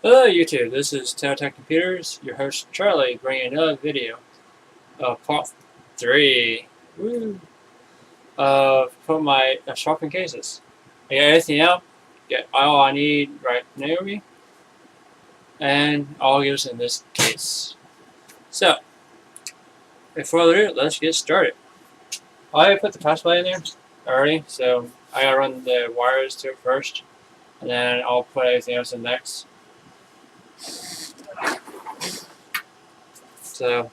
Hello YouTube, this is Telltale Computers, your host Charlie, bringing another video of part 3 of put my shopping cases. I got everything out, get all I need right near me, and all goes in this case. So, before further ado, let's get started. I put the password in there already, so I gotta run the wires to it first, and then I'll put everything else in next. So,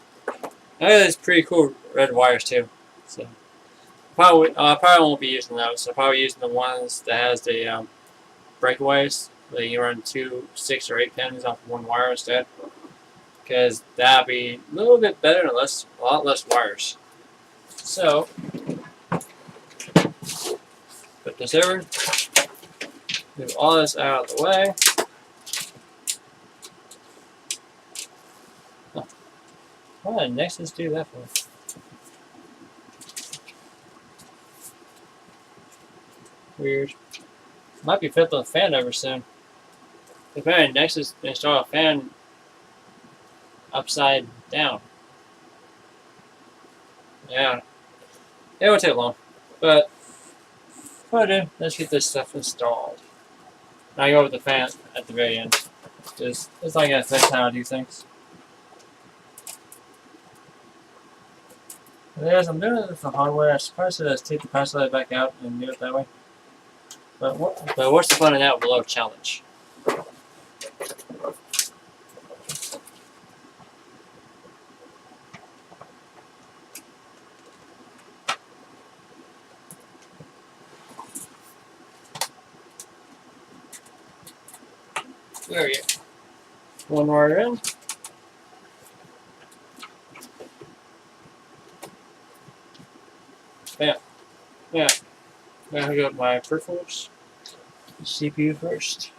it's pretty cool red wires too. So. Probably won't be using those. I'll probably using the ones that has the breakaways. That you run 2, 6, or 8 pins off of one wire instead, because that'd be a little bit better and a lot less wires. So, put this over. Move all this out of the way. Oh, why did Nexus do that for? Weird. Might be flipping the fan over soon. Apparently, Nexus installed a fan upside down. Yeah, it won't take long, but let's get this stuff installed. Now I go with the fan at the very end. It's like that's how I do things. Yes, I'm doing it for hardware. I suppose to just take the password back out and do it that way. But what's the fun in that below challenge? There we go. One wire in. Bam. Yeah. Now I got my peripherals. CPU first.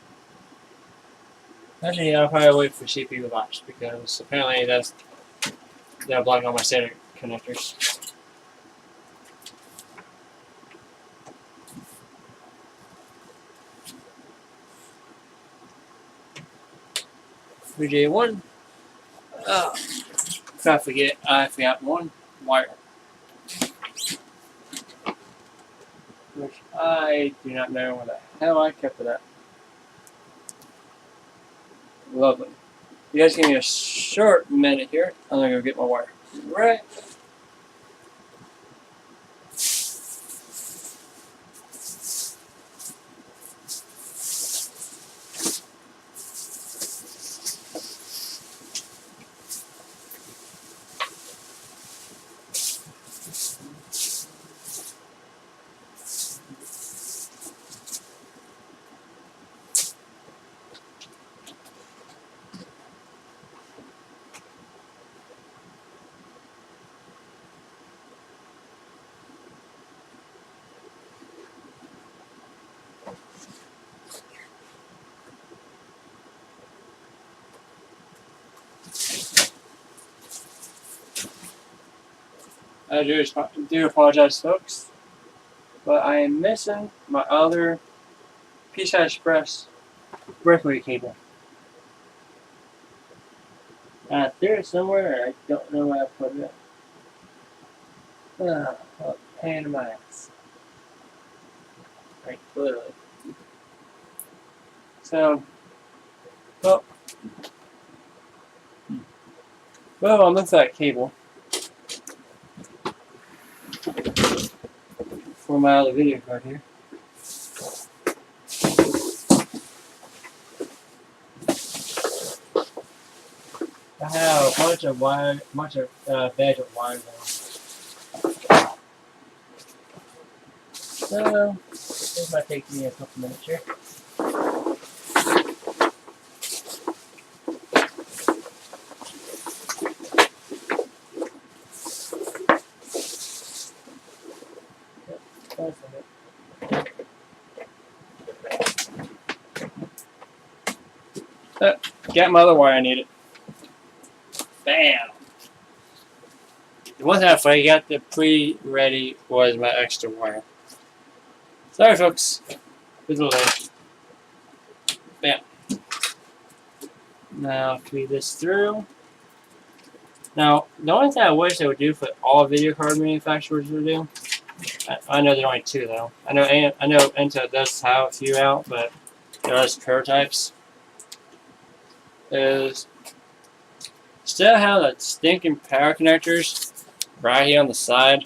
Actually, I'll probably wait for CPU last because apparently they're blocking all my standard connectors. VJ1. Oh, if I forget, I forgot one wire. Which I do not know where the hell I kept it at. Lovely. You guys give me a short minute here. I'm gonna go get my wire. Right. I do apologize, folks, but I am missing my other PCI Express breakaway cable. There somewhere, I don't know where I put it. What a pain in my ass. Like, literally. So, well, I'm looking for that cable for my other video card here. I have a bunch of badge of wires on. So, this might take me a couple minutes here. Got my other wire I needed. Bam! The one thing I got the pre-ready was my extra wire. Sorry folks, it's a little late. Bam. Now feed this through. Now, the only thing I wish they would do for all video card manufacturers would do, I know there are only two though. I know Intel does have a few out, but they're just prototypes. Is still have the stinking power connectors right here on the side.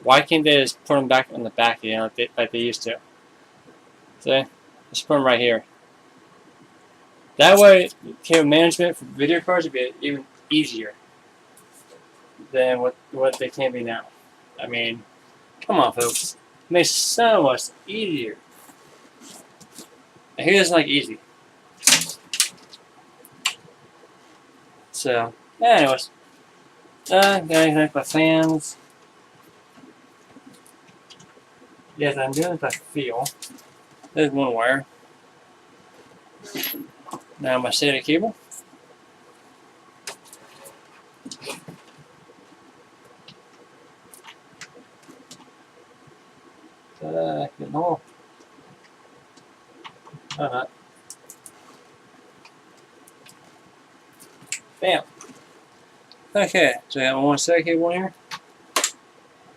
Why can't they just put them back on the back again like they used to? See? Just put them right here. That way, cable management for video cards would be even easier than what they can be now. I mean, come on, folks. It makes it so much easier. And who doesn't like easy? So, anyways. Gotta connect my fans. Yes, I'm doing it by feel. There's one wire. Now my SATA cable. Getting all. Oh, not. Bam. Okay, so I have one SATA cable in here.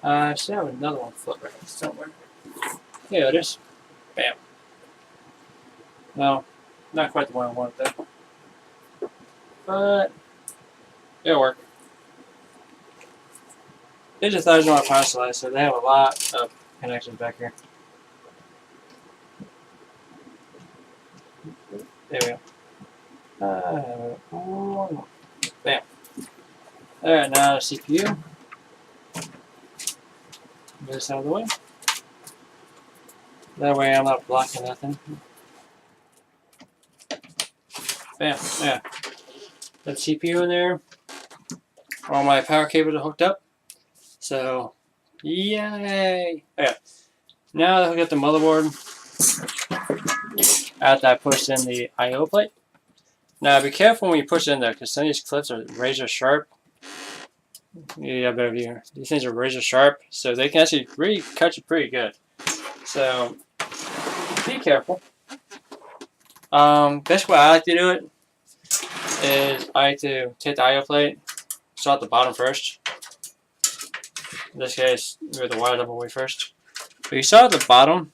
I should have another one flip right somewhere. Here it is. Bam. No, not quite the one I wanted though. But it'll work. These are 1,000-watt power supplies, so they have a lot of connections back here. There we go. Bam. Alright, now the CPU. Move this out of the way. That way I'm not blocking nothing. Bam, yeah. Got the CPU in there. All my power cables are hooked up. So, yay! Yeah. Now that I hook up the motherboard, after I push in the I/O plate. Now be careful when you push it in there, because some of these clips are razor sharp. Yeah, better view. These things are razor sharp, so they can actually really cut you pretty good. So be careful. Best way I like to do it is I like to take the I/O plate, start at the bottom first. In this case, move the wires up away first. But you start at the bottom,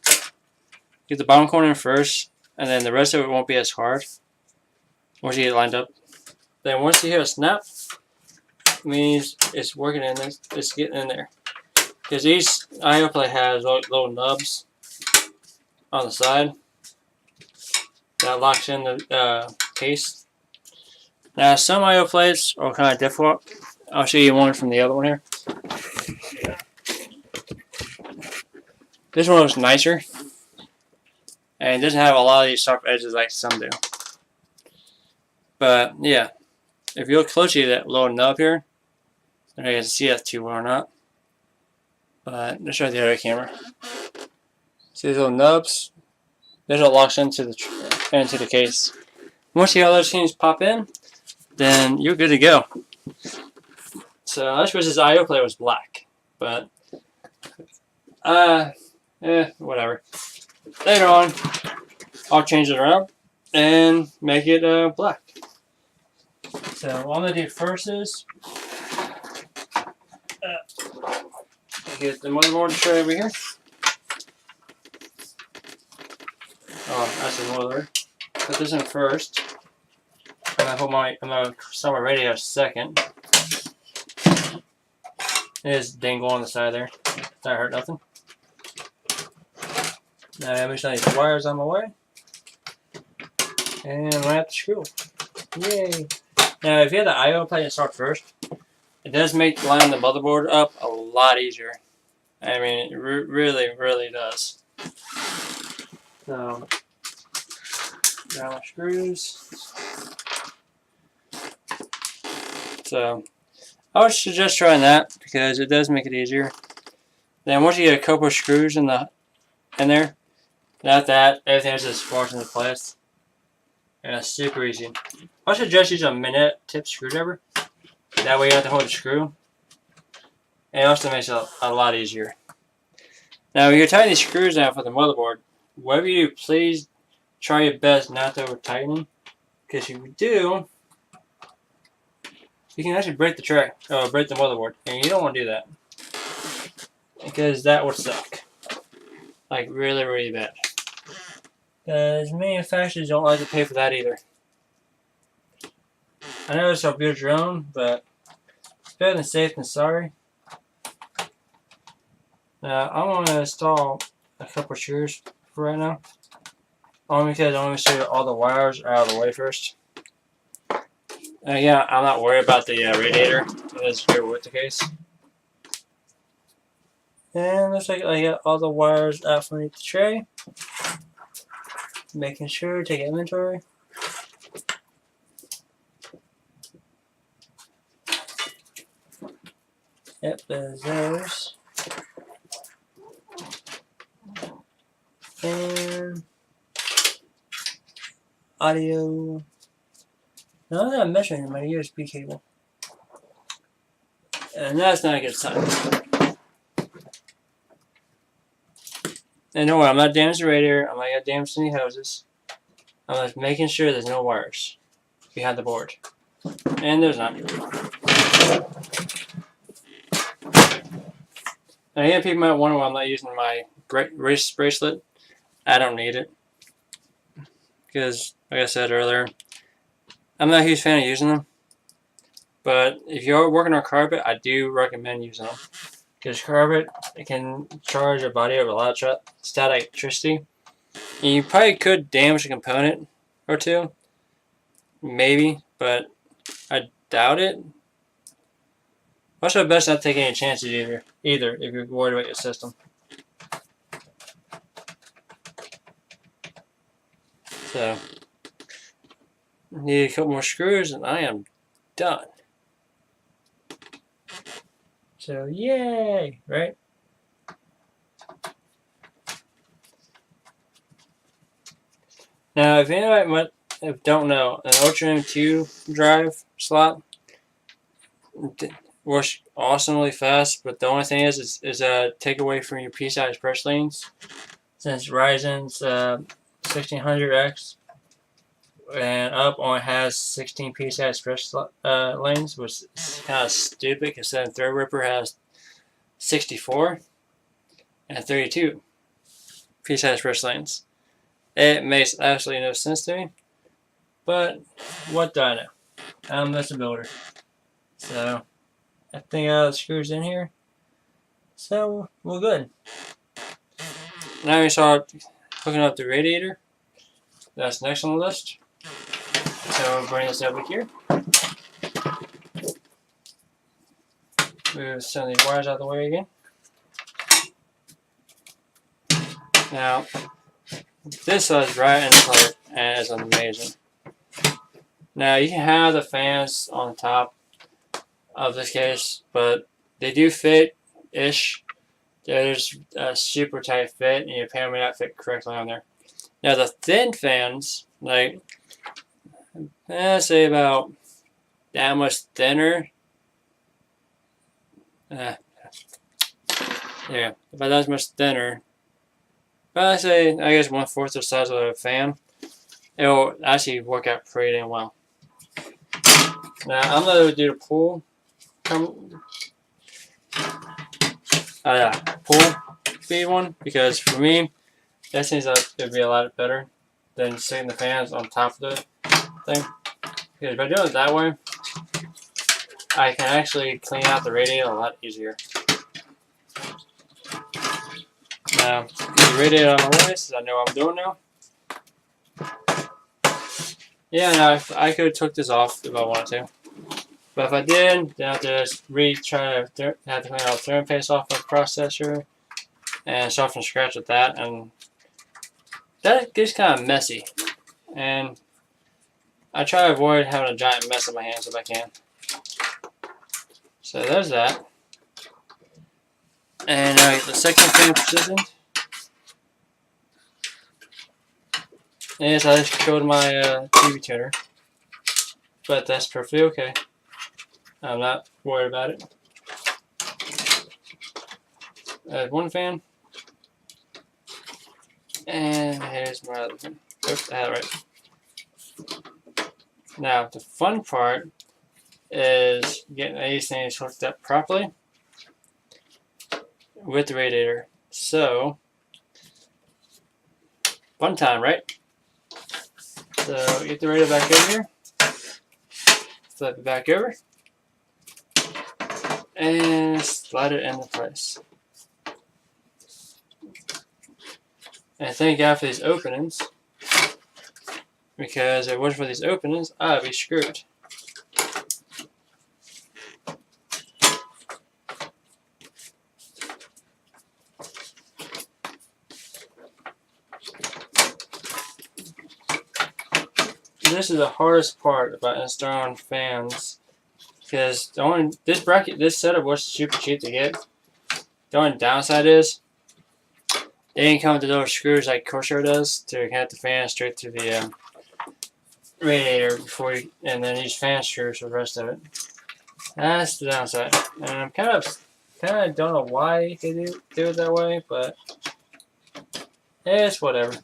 get the bottom corner first, and then the rest of it won't be as hard once you get it lined up. Then once you hear a snap, it means it's working in there, it's getting in there. Because each I/O plate has little nubs on the side that locks in the case. Now some I/O plates are kind of difficult. I'll show you one from the other one here. This one looks nicer, and it doesn't have a lot of these sharp edges like some do. But yeah, if you look closely at that little nub here, I don't know if you can see that too well or not. But let's show the other camera. See these little nubs? There's what locks into the case. Once you have those things pop in, then you're good to go. So I just wish this I/O plate was black, but whatever. Later on, I'll change it around and make it black. So what I'm gonna do first is get the motherboard tray over here. Oh, that's the motherboard. Put this in first. I'm gonna start my radio second. There's dangle on the side there. That hurt nothing. Now I'm just these wires on my way. And I have to screw. Yay! Now if you have the I/O plate and start first, it does make lining the motherboard up a lot easier. I mean, it really does. So, grab my screws. So, I would suggest trying that because it does make it easier. Then once you get a couple of screws in there, after that, everything else just falls into place. And it's super easy. I suggest using a minute tip screwdriver. That way you don't have to hold the screw. And it also makes it a lot easier. Now when you're tightening these screws down for the motherboard, whatever you do, please try your best not to over tighten. Because if you do, you can actually break the tray, or break the motherboard, and you don't want to do that because that would suck, like really, really bad. Because manufacturers don't like to pay for that either. I know it's a build your own, but it's better than safe than sorry. Now I want to install a couple of screws for right now, only because I want to make sure all the wires are out of the way first. Yeah, I'm not worried about the radiator. Let's go with the case. And looks like I got all the wires out from the tray. Making sure to take inventory. Yep, there's those. And audio. No, I'm not measuring my USB cable. And that's not a good sign. And don't worry, I'm not damaging the radiator. I'm not going to damage any hoses. I'm just making sure there's no wires behind the board. And there's not. And again, people might wonder why I'm not using my wrist bracelet. I don't need it. Because, like I said earlier, I'm not a huge fan of using them. But if you're working on carpet, I do recommend using them. Because carpet, it can charge your body with a lot of static electricity. And you probably could damage a component or two. Maybe, but I doubt it. Also, best not take any chances either if you're worried about your system. So, need a couple more screws and I am done. So, yay, right? Now, if anybody don't know, an Ultra M2 drive slot works awesomely fast, but the only thing is a takeaway from your PCI Express lanes. Since Ryzen's 1600X and up only has 16 PCI Express lanes, which is kind of stupid because then Threadripper has 64 and 32 PCI Express lanes. It makes absolutely no sense to me, but what do I know? I'm just a builder. So, I think I have the screws in here. So, we're good. Now we start hooking up the radiator. That's next on the list. So, we'll bring this over here. Move some of these wires out of the way again. Now, this is right in place and it's amazing. Now, you can have the fans on top of this case, but they do fit-ish. There's a super tight fit, and your pan may not fit correctly on there. Now, the thin fans, like, say about that much thinner. Yeah, about that much thinner. But I say, I guess 1/4 the size of a fan. It will actually work out pretty damn well. Now, I'm going to do the pull speed one, because for me, that seems like it would be a lot better than setting the fans on top of the thing. Because by doing it that way, I can actually clean out the radiator a lot easier. Now, the radiator on the way, since I know what I'm doing now. Yeah, now I could have took this off if I wanted to. But if I did, then I have to just have to clean all the thermal paste off my processor and start from scratch with that, and that gets kind of messy. And I try to avoid having a giant mess on my hands if I can. So there's that. And now I get the second fan positioned. And yes, I just killed my TV tuner, but that's perfectly okay. I'm not worried about it. There's one fan. And here's my other fan. Oops, I had it right. Now, the fun part is getting these things hooked up properly with the radiator. So, fun time, right? So, get the radiator back over here, flip it back over, and slide it into place. And thank God for these openings, because if it wasn't for these openings, I'd be screwed. This is the hardest part about installing fans, because this setup was super cheap to get. The only downside is they didn't come with the little screws like Corsair does to connect the fan straight to the radiator and then use fan screws for the rest of it. That's the downside, and I'm kind of don't know why they do it that way, but it's whatever.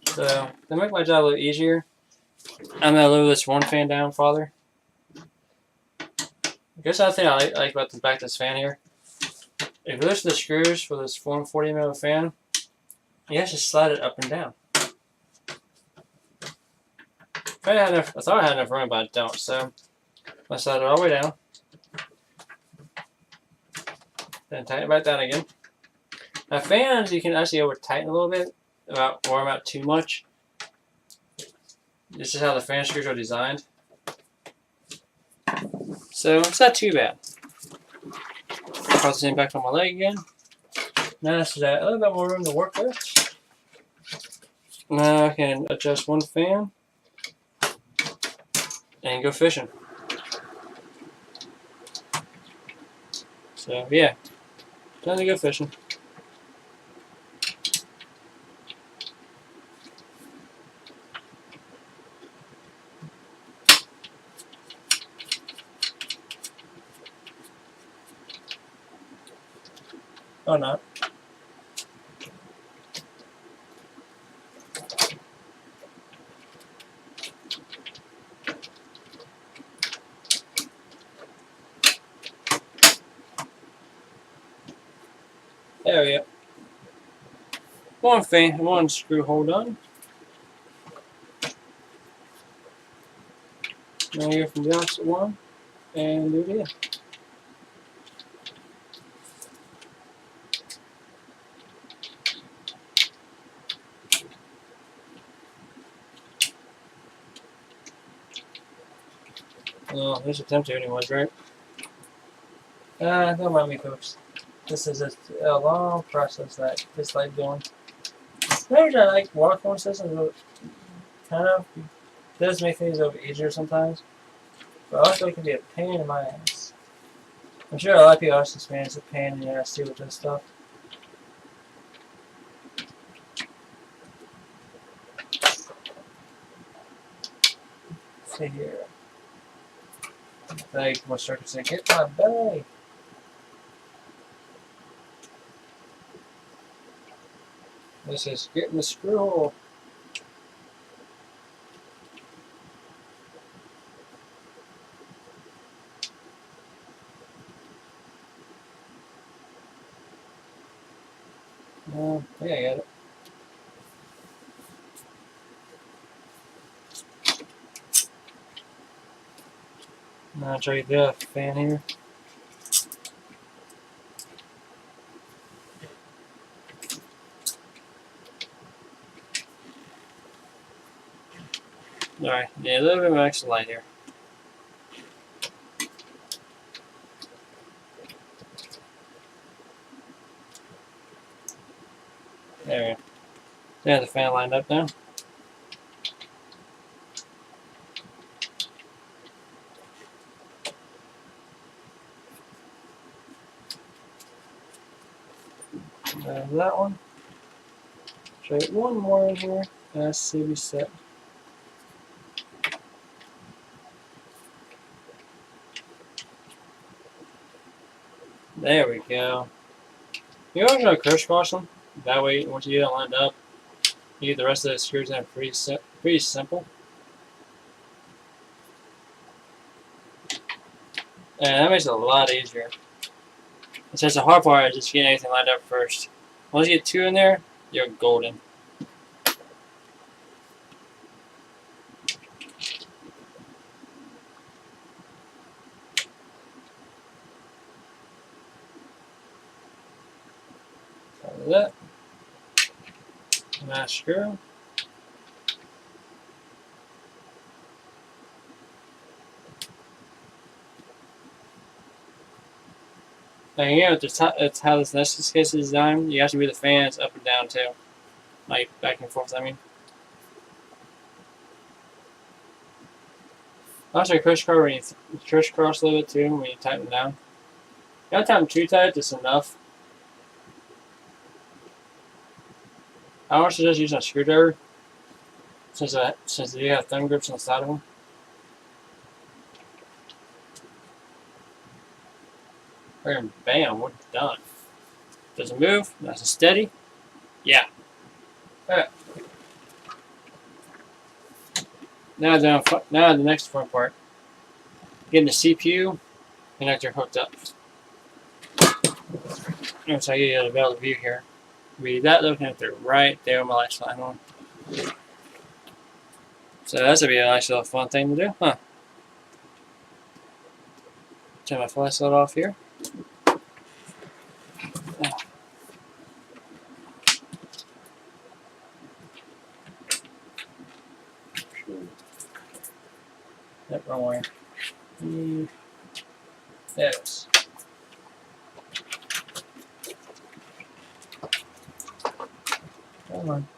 So, to make my job a little easier, I'm going to lower this one fan down farther. I guess the thing I like about the back of this fan here, if you loosen the screws for this 140mm fan, you have to slide it up and down. I thought I had enough room, but I don't, so I slide it all the way down. Then tighten it back down again. Now fans, you can actually over tighten a little bit, or about too much. This is how the fan screws are designed. So it's not too bad. Cross the same back on my leg again. Now this is a little bit more room to work with. Now I can adjust one fan and go fishing. So yeah, time to go fishing. Or not. There we go. One screw hole done. Now go from the opposite one and do it again. Well, there's attempt to anyways, right? Don't mind me, folks. This is a long process that just like doing. Maybe I like water cooling systems, but kind of does make things a little easier sometimes. But also it can be a pain in my ass. I'm sure a lot of people also experience a pain in the ass too with this stuff. Let's see here. Like my circuit said, get my belly. This is getting the screw hole. Yeah, I got it. Now I'll try to get the fan here. Alright, yeah, a little bit of extra light here. There we go. There's the fan lined up now. There's that one. Try one more in here. Let's see we set. There we go. You always want to crisscross them. That way, once you get it lined up, you get the rest of the screws in pretty simple. And that makes it a lot easier. It's just the hard part is just getting everything lined up first. Once you get 2 in there, you're golden. Like that. Nice screw. And again, it's how this Nessus case is designed. You have to move the fans up and down too, like back and forth. I mean, also crisscross when you crisscross a little bit too when you tighten them down. You don't tighten them too tight, just enough. I also just use a screwdriver since you have thumb grips on the side of them. And bam, we're done. Does it move? Nice and steady. Yeah. Alright. Now the next fun part. Getting the CPU connector hooked up. So I get a better view here. We that little connector right there with my light line on. So that's gonna be a nice little fun thing to do, huh? Turn my flashlight off here. Yep, wrong way. There it is. Come on.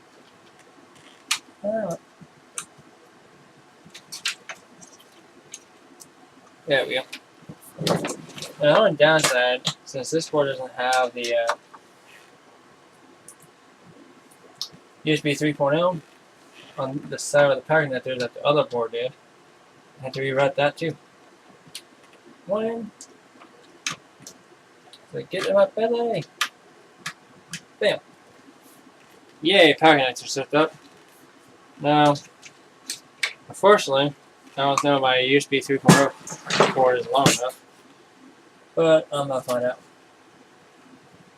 There we go. And on the downside, since this board doesn't have the USB 3.0 on the side of the power connector that the other board did, I had to rewrite that too. One. So get in my belly. Bam. Yay, power connector hooked up. Now, unfortunately, I don't know my USB 3.0 port is long enough, but I'm gonna find out.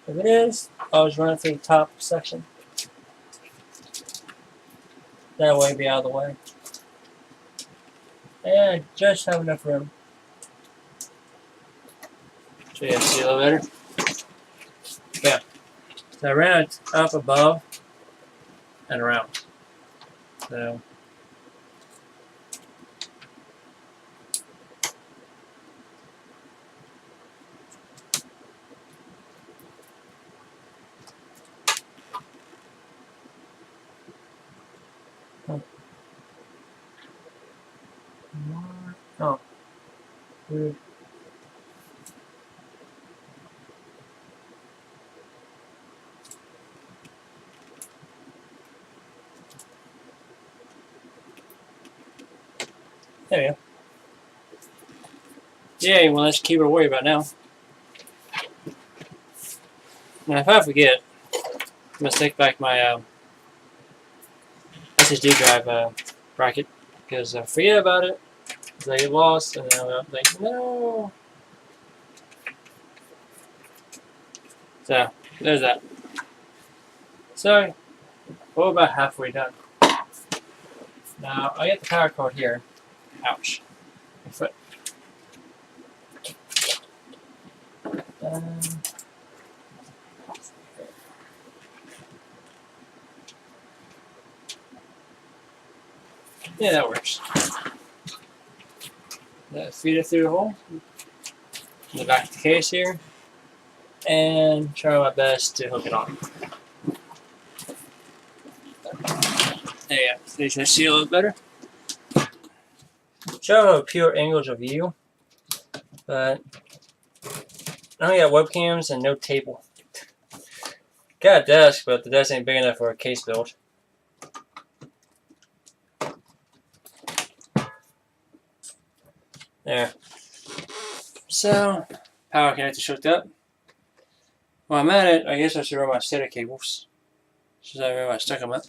If it is, I'll just run it through the top section. That way, be out of the way. And I just have enough room. So you can see a little better. Yeah. So I ran it up above and around. So. Oh. Weird. There we go. Yay, well, let's keep it worry about now. Now, if I forget, I'm going to stick back my SSD drive bracket, because I forget about it, because I get lost, and then I'm like, no. So, there's that. So, we're about halfway done. Now, I get the power cord here. Ouch. My foot. Yeah, that works. Feed it through the hole in the back of the case here, and try my best to hook it on. There you go. So you can see a little better. Show a pure angles of view, but I only got webcams and no table. Got a desk, but the desk ain't big enough for a case build. There. So, power connector hooked up. While I'm at it, I guess I should run my SATA cables. Since I remember I stuck them up.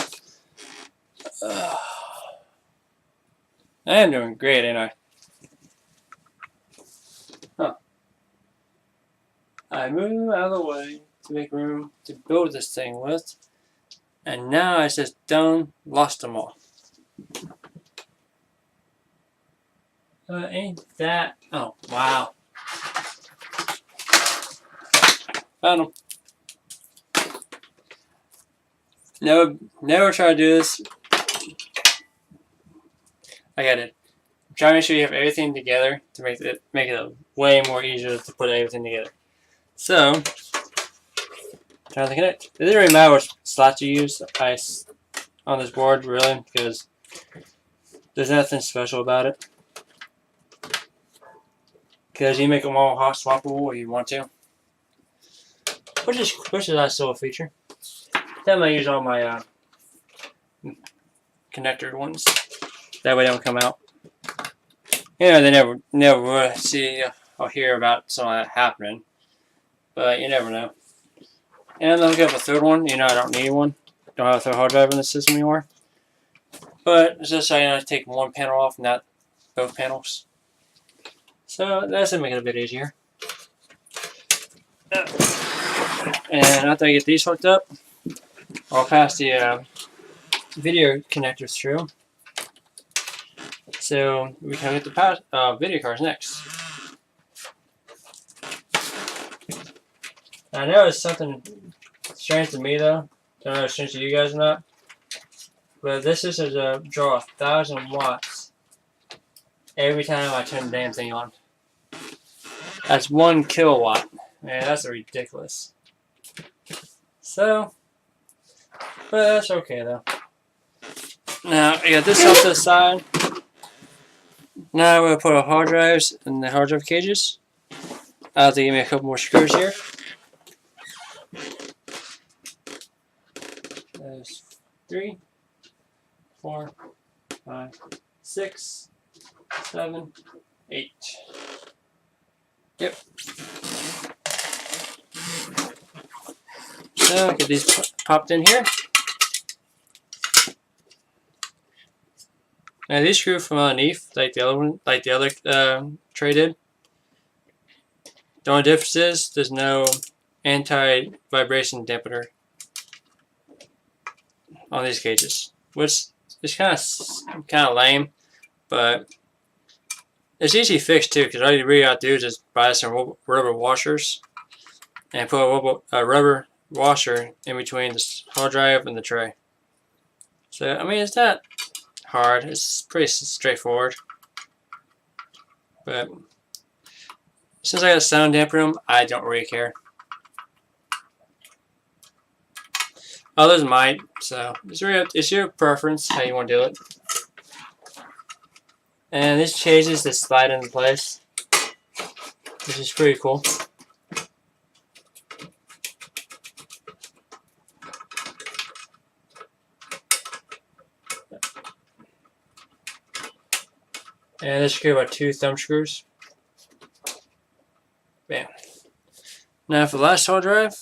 I am doing great, ain't I? Huh. I move out of the way to make room to build this thing with. And now I just done lost them all. Ain't that... Oh, wow. Found them. Never try to do this. I got it. I'm trying to make sure you have everything together to make it way more easier to put everything together. So, trying to connect. It doesn't really matter which slots you use on this board, really, because there's nothing special about it. Because you make them all hot swappable if you want to, which is also a feature. Then I use all my connector ones. That way they don't come out. You know, they never see or hear about some of that happening, but you never know. And then I'll get a third one. You know, I don't need one. Don't have a third hard drive in the system anymore. But it's just I take one panel off, not both panels. So that's gonna make it a bit easier. And after I get these hooked up, I'll pass the video connectors through. So we can get the video cards next. I know it's something strange to me though. Don't know if it's strange to you guys or not. But this is to draw 1,000 watts every time I turn the damn thing on. That's 1 kilowatt. Man, that's ridiculous. So, but that's okay though. Now I got this off to the side. Now I'm going to put our hard drives in the hard drive cages. I'll have to give me a couple more screws here. There's 3, 4, 5, 6, 7, 8. Yep. So I'll get these popped in here. Now these screw from underneath, like the other one, like the other tray did. The only difference is there's no anti-vibration dampener on these cages, which is kind of lame, but it's easy to fix too. Because all you really got to do is just buy some rubber washers and put a rubber washer in between the hard drive and the tray. So I mean, it's not hard. It's pretty straightforward. But since I got a sound dampener in them, I don't really care. Others might, so it's your preference how you want to do it. And this changes to slide into place, which is pretty cool. And this screw about 2 thumb screws. Bam. Now for the last hard drive.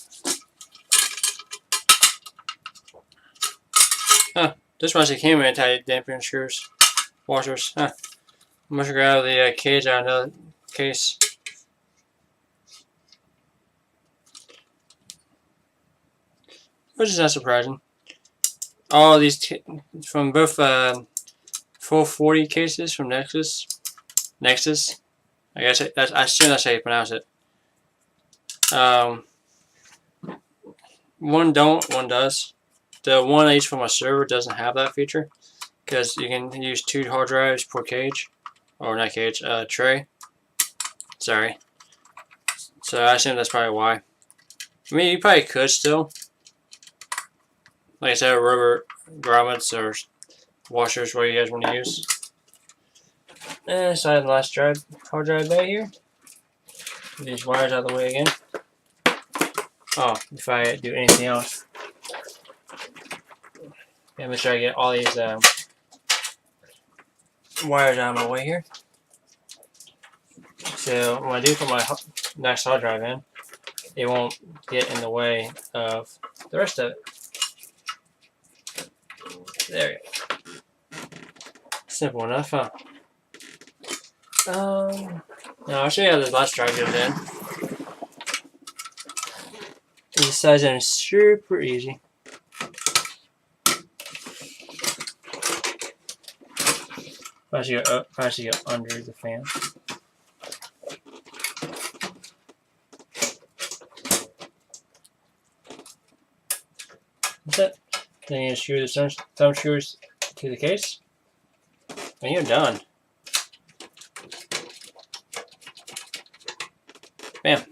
This one actually came with anti-dampening screws, washers. I'm gonna grab the cage out of another case. Which is not surprising. All these from both 440 cases from Nexus. I guess I assume that's how you pronounce it. One don't, one does. The one I use for my server doesn't have that feature because you can use 2 hard drives per cage, or not cage, tray. Sorry. So I assume that's probably why. I mean, you probably could still. Like I said, rubber grommets or washers, what you guys want to use. And so I have the last hard drive back here. Get these wires out of the way again. Oh, if I do anything else. Yeah, make sure I get all these wires out of my way here. So when I do put my next hard drive in, it won't get in the way of the rest of it. There you go. Simple enough, huh? Now I'll show you how this last drive goes in. the size and it's super easy. As you go under the fan. That's it. Then you screw the thumb screws to the case, and you're done. Bam.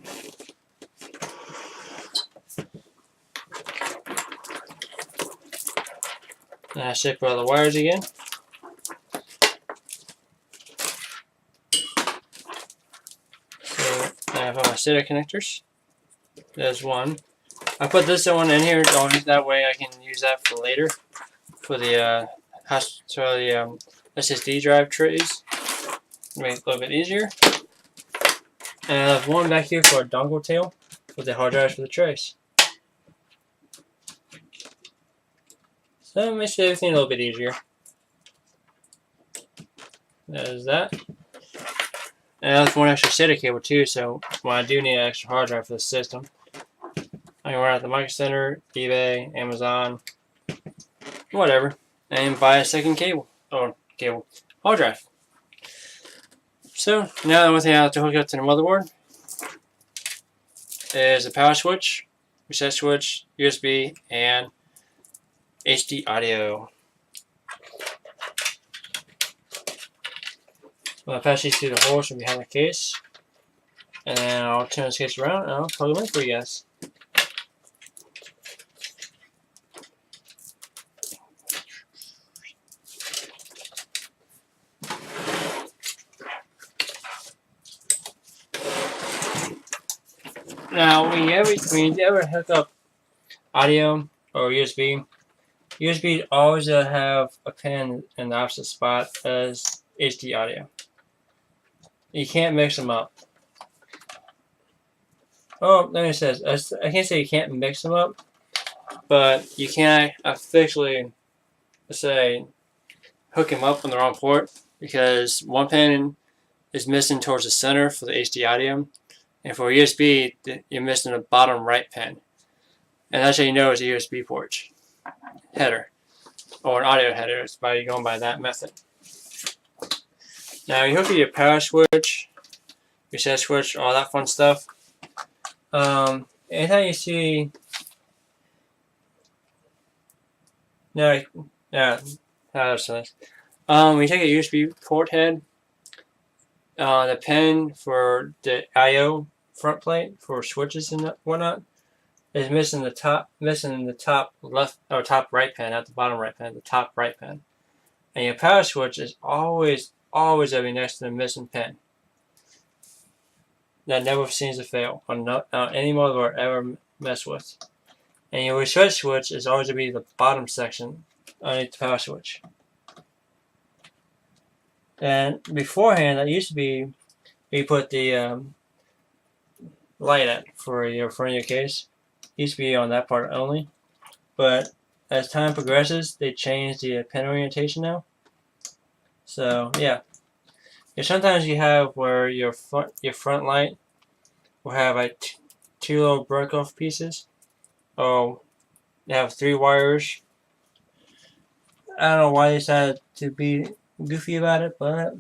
Now I separate all the wires again. So now I have my SATA connectors. There's one. I put this one in here always, that way I can use that for later for the SSD drive trays. Make it a little bit easier. And I have one back here for a dongle tail with the hard drives for the trays. So it makes everything a little bit easier. There's that. And I have one extra SATA cable too, so when I do need an extra hard drive for the system, I can run out the Micro Center, eBay, Amazon, whatever, and buy a second hard drive. So now the only thing I have to hook up to the motherboard is a power switch, reset switch, USB, and HD audio. I'll pass these through the holes from behind the case, and then I'll turn this case around and I'll plug them in for you guys. Now, when you ever hook up audio or USB always have a pin in the opposite spot as HD audio. You can't mix them up. Oh, let me say this. I can't say you can't mix them up, but you can't officially say hook them up on the wrong port because one pin is missing towards the center for the HD audio. And for USB, you're missing the bottom right pin. And that's how you know it's a USB port header or an audio header. It's by going by that method. Now you hook up your power switch, reset switch, all that fun stuff. Anytime you see when you take a USB port head, the pin for the I/O front plate for switches and whatnot is missing the top left or top right pin, not the bottom right pin, the top right pin. And your power switch is always going to be next to the missing pin. That never seems to fail on any motherboard I ever mess with. And your reset switch is always going to be the bottom section underneath the power switch. And beforehand, that used to be you put the light at for your front of your case. It used to be on that part only, but as time progresses, they change the pin orientation now. So yeah, sometimes you have where your front light will have like two little broke off pieces. Oh, they have 3 wires. I don't know why they decided to be goofy about it, but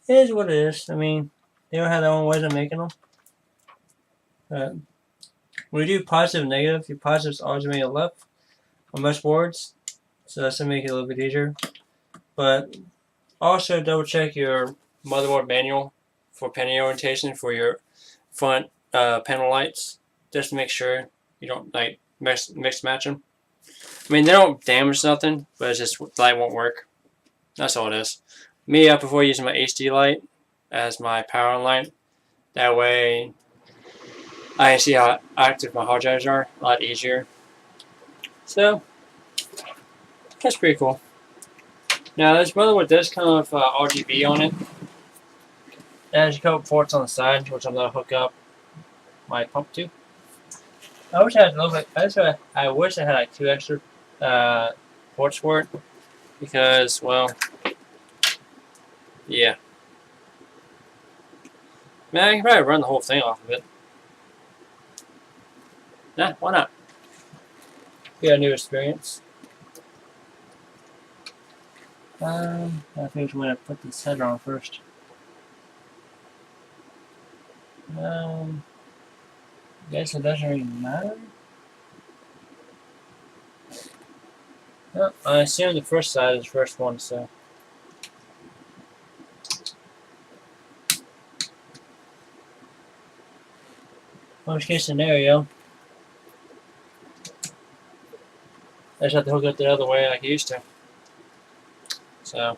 it is what it is. I mean, they don't have their own ways of making them. When you do positive and negative, your positive is always going to be left on most boards, so that's going to make it a little bit easier. But also double check your motherboard manual for pin orientation for your front panel lights, just to make sure you don't like mix match them. I mean, they don't damage nothing, but it's just the light won't work. That's all it is. Me, I prefer using my HD light as my power light. That way, I can see how active my hard drives are a lot easier. So, that's pretty cool. Now, this motherboard does come with RGB on it. It has a couple ports on the side, which I'm going to hook up my pump to. I wish I had a little bit. I wish I had like 2 extra ports for it, because, well, yeah. Man, I can probably run the whole thing off of it. Nah, why not? Get a new experience. I think I'm gonna put this header on first. Guess it doesn't really matter. Well, I assume the first side is the first one, so. Worst case scenario, I just have to hook it the other way like I used to. So,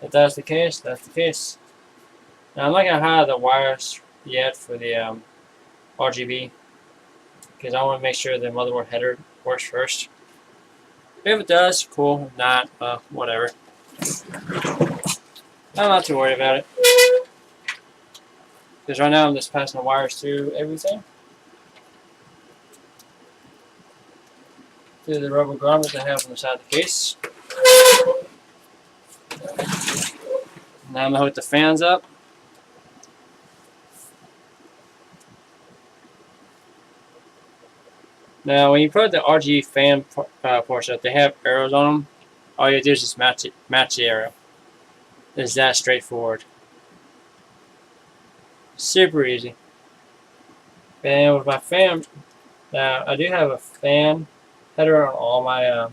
if that's the case, that's the case. Now, I'm not going to hide the wires yet for the RGB, because I want to make sure the motherboard header works first. If it does, cool. If not, whatever. I'm not too worried about it. Because right now I'm just passing the wires through everything. Through the rubber grommets I have on the side of the case. Now I'm going to hook the fans up. Now when you put the RGB fan portion up, they have arrows on them. All you do is just match the arrow. It's that straightforward. Super easy. And with my fan, now I do have a fan header on all my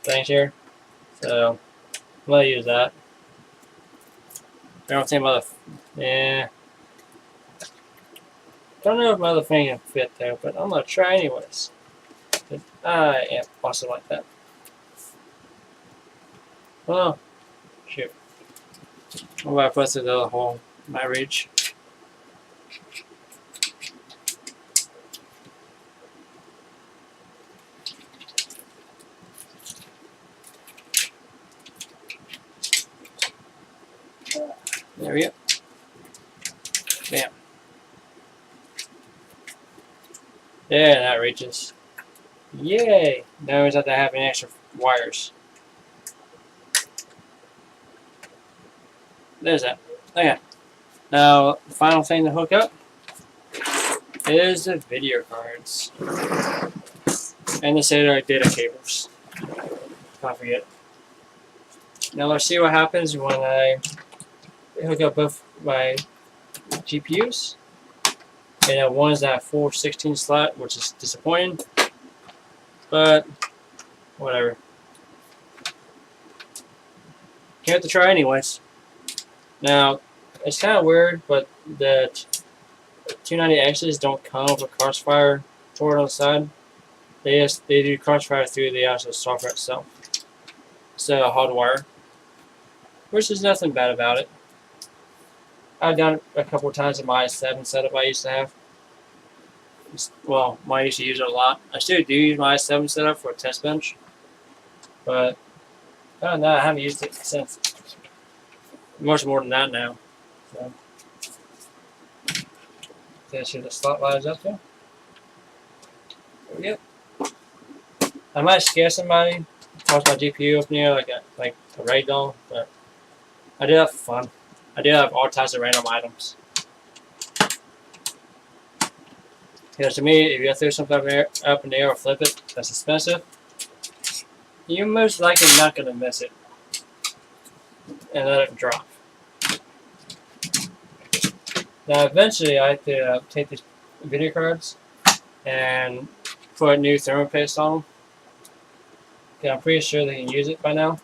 things here, so I'm gonna use that. I don't think my other, don't know if my other thing can fit there, but I'm gonna try anyways. I am awesome like that. Oh, shoot. What about I put through the other hole in my reach? There we go. Bam. Yeah, that reaches. Yay! Now we just have to have any extra wires. There's that. Okay. Now, the final thing to hook up is the video cards. And the cellular data cables. Can't forget. Now let's see what happens when I hook up both my GPUs. And one's that full 16 slot, which is disappointing. But, whatever. You have to try anyways. Now, it's kind of weird, but the 290X's don't come with a Crossfire port on the side. They do Crossfire through the actual software itself. So hardwire, which is nothing bad about it. I've done it a couple of times in my i7 setup I used to have. Well, I used to use it a lot. I still do use my i7 setup for a test bench, but other than that, I haven't used it since. Much more than that now. So, let's see the slot lines up there. There we go. I might scare somebody, toss my GPU up near like a raid doll, but I do that for fun. I do have all types of random items. Because to me, if you throw something up in the air or flip it, that's expensive. You're most likely not going to miss it and let it drop. Now, eventually, I have to take these video cards and put new thermal paste on them. Okay, I'm pretty sure they can use it by now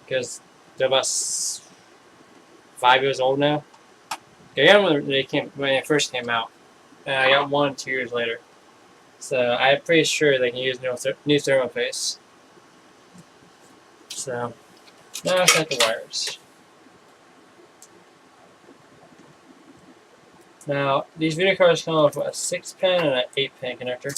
because they're about 5 years old now. I got them when they first came out, and I got one 2 years later. So I'm pretty sure they can use new thermal paste. So now I set the wires. Now these video cards come with a 6-pin and an 8-pin connector.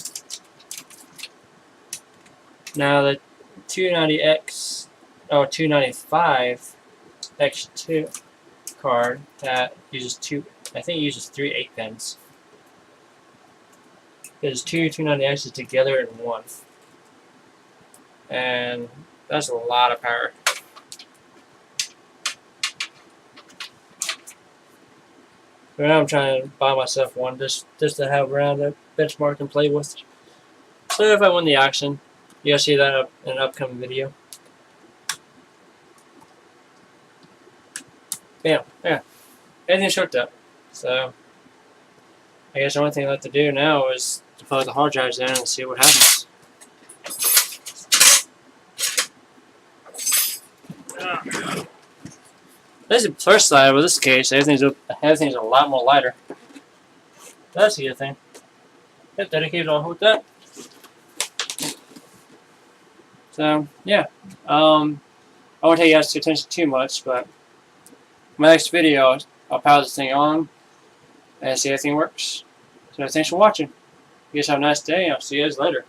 Now the 290X or 295 X2 card that uses I think it uses 3 8-pins. There's two 290X's together in one. And that's a lot of power. But now I'm trying to buy myself one just to have around to benchmark and play with. So if I win the auction, you'll see that in an upcoming video. Bam. Yeah. Everything's hooked up. So I guess the only thing I have to do now is to plug the hard drives in and see what happens. That's the first side with this case. Everything's a lot more lighter. That's the good thing. Yep, dedicated all hooked up. So yeah, I won't take you guys' attention too much, but my next video, I'll power this thing on and see if everything works. So thanks for watching. You guys have a nice day, and I'll see you guys later.